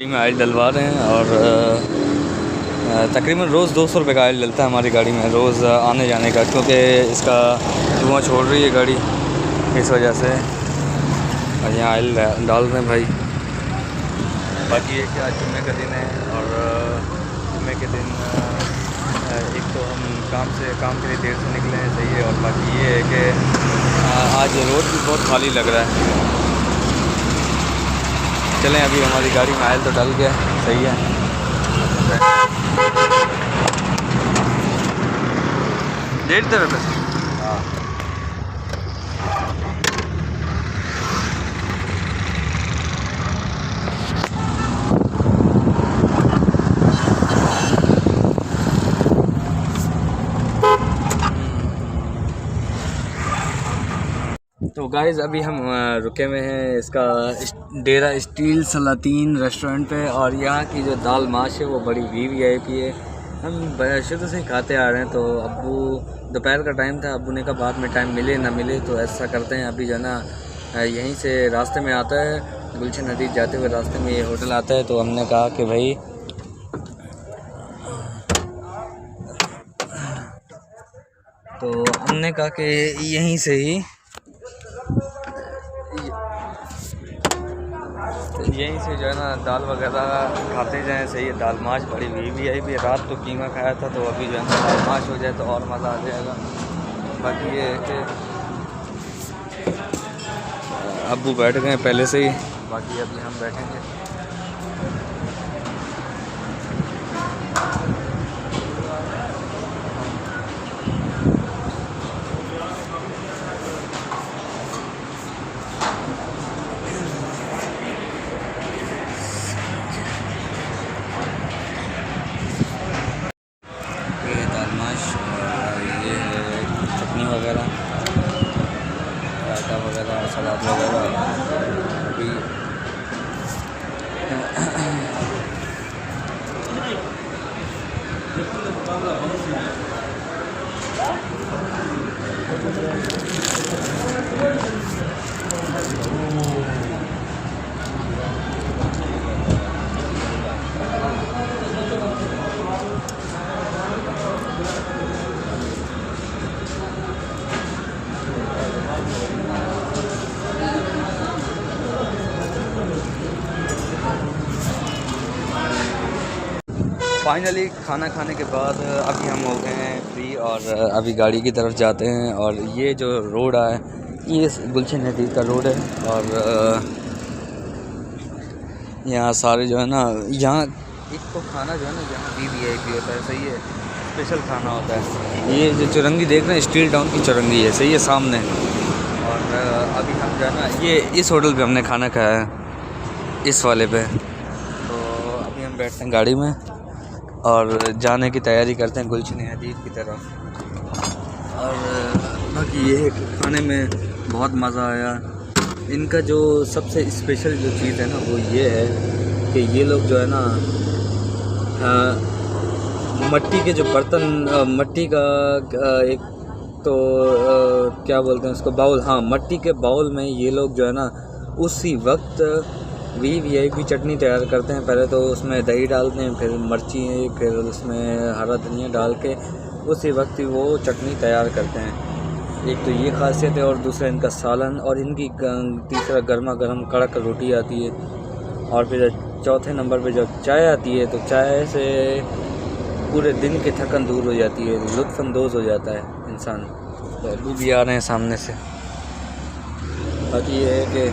गाड़ी में ऑयल डलवा रहे हैं और तकरीबन रोज़ 200 रुपये का ऑयल डलता है हमारी गाड़ी में रोज़ आने जाने का, क्योंकि इसका धुआं छोड़ रही है गाड़ी इस वजह से। और यहाँ ऑयल डाल रहे हैं भाई। बाकी ये कि आज जुम्मे का दिन है और जुम्मे के दिन एक तो हम काम के लिए देर से निकले हैं, सही है। और बाकी ये है कि आज रोड भी बहुत खाली लग रहा है। चलें, अभी हमारी गाड़ी में ऑयल तो डल गया, सही है। डेढ़ तरफ है। हाँ, तो गाइज़ अभी हम रुके हुए हैं इसका डेरा स्टील सलातीन रेस्टोरेंट पे। और यहाँ की जो दाल माश है वो बड़ी VIP है। हम शुरू से ही खाते आ रहे हैं। तो अब्बू दोपहर का टाइम था, अब्बू ने कहा बाद में टाइम मिले ना मिले तो ऐसा करते हैं, अभी जो है ना यहीं से रास्ते में आता है, गुलशन हदीद जाते हुए रास्ते में ये होटल आता है। तो हमने कहा कि भाई यहीं से ही जो है ना दाल वगैरह खाते जाएं, सही है। दाल माश बड़ी VIP। रात तो कीमा खाया था, तो अभी जो है ना दाल माश हो जाए तो और मज़ा आ जाएगा। बाकी ये है कि अब्बू बैठ गए पहले से ही, बाकी अभी हम बैठेंगे। वगैरह रायता वगैरह सलाद वगैरह अभी फाइनली खाना खाने के बाद अभी हम हो गए हैं फ्री और अभी गाड़ी की तरफ जाते हैं। और ये जो रोड है ये गुलशन हदीद का रोड है। और यहाँ सारे जो है ना, यहाँ एक तो खाना जो है ना यहाँ VIP होता है, सही है, स्पेशल खाना होता है। ये जो चुरंगी देख रहे हैं स्टील टाउन की चुरंगी है, सही है, सामने। और अभी हम जो है ना ये इस होटल पे हमने खाना खाया है, इस वाले पे। तो अभी हम बैठते हैं गाड़ी में और जाने की तैयारी करते हैं गुलशन हदीद की तरफ। और बाकी ये है कि खाने में बहुत मज़ा आया। इनका जो सबसे स्पेशल जो चीज़ है ना वो ये है कि ये लोग जो है ना मट्टी के जो बर्तन, मट्टी का एक तो क्या बोलते हैं उसको, बाउल, हाँ, मट्टी के बाउल में ये लोग जो है ना उसी वक्त VIP चटनी तैयार करते हैं। पहले तो उसमें दही डालते हैं, फिर मिर्ची, फिर उसमें हरा धनिया डाल के उसी वक्त ही वो चटनी तैयार करते हैं। एक तो ये खासियत है और दूसरा इनका सालन और इनकी तीसरा गर्मा गर्म कड़क रोटी आती है। और फिर चौथे नंबर पे जब चाय आती है तो चाय से पूरे दिन की थकन दूर हो जाती है, लुत्फ़अंदोज़ हो जाता है इंसान। तो अभी भी आ रहे हैं सामने से। बाकी ये है कि